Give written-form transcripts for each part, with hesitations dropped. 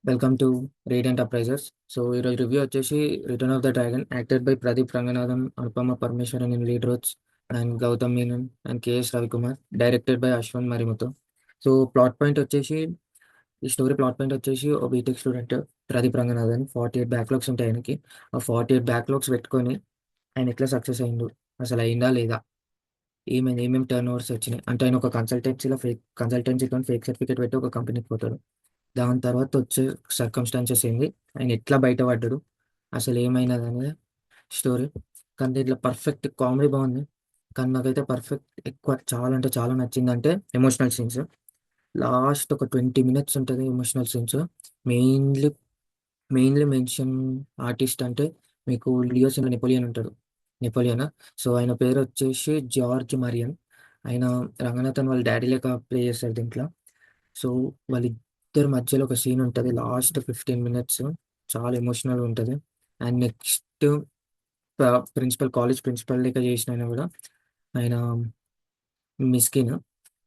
Welcome to rade enterprises. So ఈరోజు review వచ్చేసి return of the dragon, acted by Pradeep Ranganathan, Anupama Parameswaran in lead roles, and Gautham Menon and KS Ravikumar, directed by Ashwath Marimuthu. So plot point వచ్చేసి, ఈ story plot point వచ్చేసి ఓ BTech student Pradeep Ranganathan 48 backlogs ఉంటాయి ఆయనకి. ఆ 48 backlogs పెట్టుకొని ఆయన ఎట్లా సక్సెస్ అయ్యిండు, అసలు అయిందా లేదా, ఏమేమి టర్న్ ఓవర్స్ వచ్చినాయి అంటే, ఆయన ఒక కన్సల్టెన్సీతో ఫేక్ సర్టిఫికేట్ పెట్టి ఒక కంపెనీకి పోతాడు. దాని తర్వాత వచ్చే సర్కమ్స్టాన్సెస్ ఏంది, ఆయన ఎట్లా బయటపడ్డాడు, అసలు ఏమైనది అనేది స్టోరీ. కానీ దీంట్లో పర్ఫెక్ట్ కామెడీ బాగుంది. కానీ నాకైతే పర్ఫెక్ట్ ఎక్కువ చాలా అంటే చాలా నచ్చింది అంటే ఎమోషనల్ సీన్స్. లాస్ట్ ఒక 20 మినిట్స్ ఉంటుంది emotional scenes. Mainly mainly mention artist అంటే మీకు లియో సినిమా నెపోలియన్ ఉంటాడు, నెపోలియన్. సో ఆయన పేరు వచ్చేసి జార్జ్ మరియన్. ఆయన రంగనాథన్ వాళ్ళ డాడీ లెక్క ప్లే చేస్తారు దీంట్లో. సో వాళ్ళిద్దరి మధ్యలో ఒక సీన్ ఉంటుంది లాస్ట్ 15 మినిట్స్, చాలా ఎమోషనల్ ఉంటుంది. అండ్ నెక్స్ట్ కాలేజ్ ప్రిన్సిపల్ లెక్క చేసిన ఆయన కూడా, ఆయన మిస్కిన్.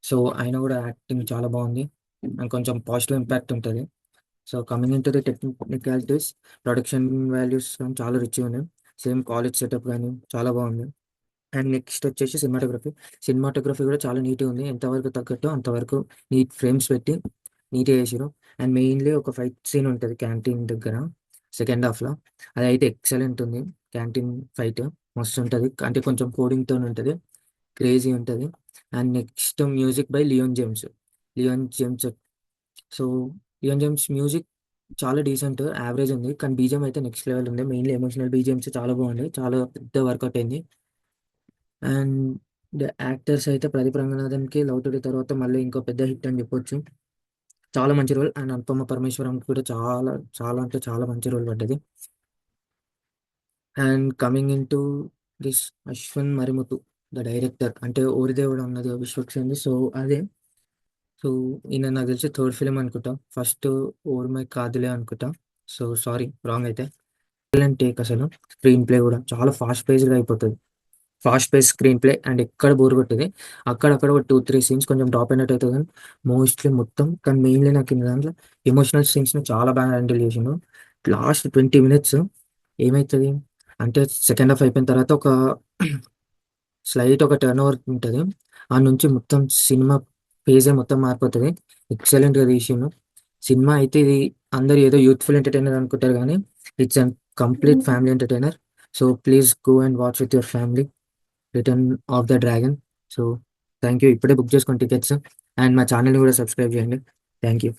సో ఆయన కూడా యాక్టింగ్ చాలా బాగుంది అండ్ కొంచెం పాజిటివ్ ఇంపాక్ట్ ఉంటుంది. So coming in to the technicalities, production values కానీ చాలా రిచ్గా ఉన్నాయి. సేమ్ కాలేజ్ సెటప్ కానీ చాలా బాగుంది. అండ్ నెక్స్ట్ వచ్చేసి సినిమాటోగ్రఫీ కూడా చాలా నీట్గా ఉంది. ఎంతవరకు తగ్గట్టు అంతవరకు నీట్ ఫ్రేమ్స్ పెట్టి నీట్గా చేసారు. అండ్ మెయిన్లీ ఒక ఫైట్ సీన్ ఉంటుంది క్యాంటీన్ దగ్గర సెకండ్ హాఫ్లో. అది అయితే ఎక్సలెంట్ ఉంది. క్యాంటీన్ ఫైట్ మస్తు ఉంటుంది, అంటే కొంచెం కోడింగ్తో ఉంటుంది, క్రేజీ ఉంటుంది. And next music by Leon James. So Leon James music చాలా డీసెంట్ యావరేజ్ ఉంది, కానీ బీజిఎం అయితే నెక్స్ట్ లెవెల్ ఉంది. మెయిన్లీ ఎమోషనల్ బీజిఎమ్స్ చాలా బాగుంది, చాలా పెద్ద వర్కౌట్ అయింది. అండ్ యాక్టర్స్ అయితే ప్రదీప్ రంగనాథన్కి లవ్ టుడే తర్వాత మళ్ళీ ఇంకో పెద్ద హిట్ అని చెప్పొచ్చు. చాలా మంచి రోల్. అండ్ అనుపమ పరమేశ్వరం కూడా చాలా చాలా అంటే చాలా మంచి రోల్ పడ్డది. And coming in to this Ashwan Marimuthu, the director అంటే ఓరిదేవుడు అన్నది విశ్వక్సేన్. సో అదే. సో ఈయన నాకు తెలిసి థర్డ్ ఫిలిం అనుకుంటా, ఫస్ట్ ఓర్మై కాదులే అనుకుంటా. సో సారీ రాంగ్ అయితే. టేక్ అసలు స్క్రీన్ ప్లే కూడా చాలా ఫాస్ట్ పేస్డ్గా అయిపోతుంది, fast pace screen play. And ఎక్కడ బోర్ కొట్టేది, అక్కడక్కడ ఒక 2-3 సీన్స్ కొంచెం డ్రాప్ అయినట్టు అవుతుంది, కానీ మోస్ట్లీ మొత్తం. కానీ మెయిన్లీ నాకు ఇన్ని దాంట్లో ఎమోషనల్ సీన్స్ని చాలా బాగా హ్యాండిల్ చేసిండు. లాస్ట్ 20 మినిట్స్ ఏమవుతుంది అంటే, సెకండ్ హాఫ్ అయిపోయిన తర్వాత ఒక స్లైట్ ఒక టర్న్ ఓవర్ ఉంటుంది. ఆ నుంచి మొత్తం సినిమా పేజే మొత్తం మారిపోతుంది. ఎక్సలెంట్గా తీసిండు సినిమా అయితే. ఇది అందరు ఏదో యూత్ఫుల్ ఎంటర్టైనర్ అనుకుంటారు, కానీ it's an complete family entertainer. So please go and watch with your family return of the dragon. So thank you. ఇప్పుడే బుక్ చేసుకోండి టికెట్స్, అండ్ మా ఛానల్ని కూడా సబ్స్క్రైబ్ చేయండి. Thank you.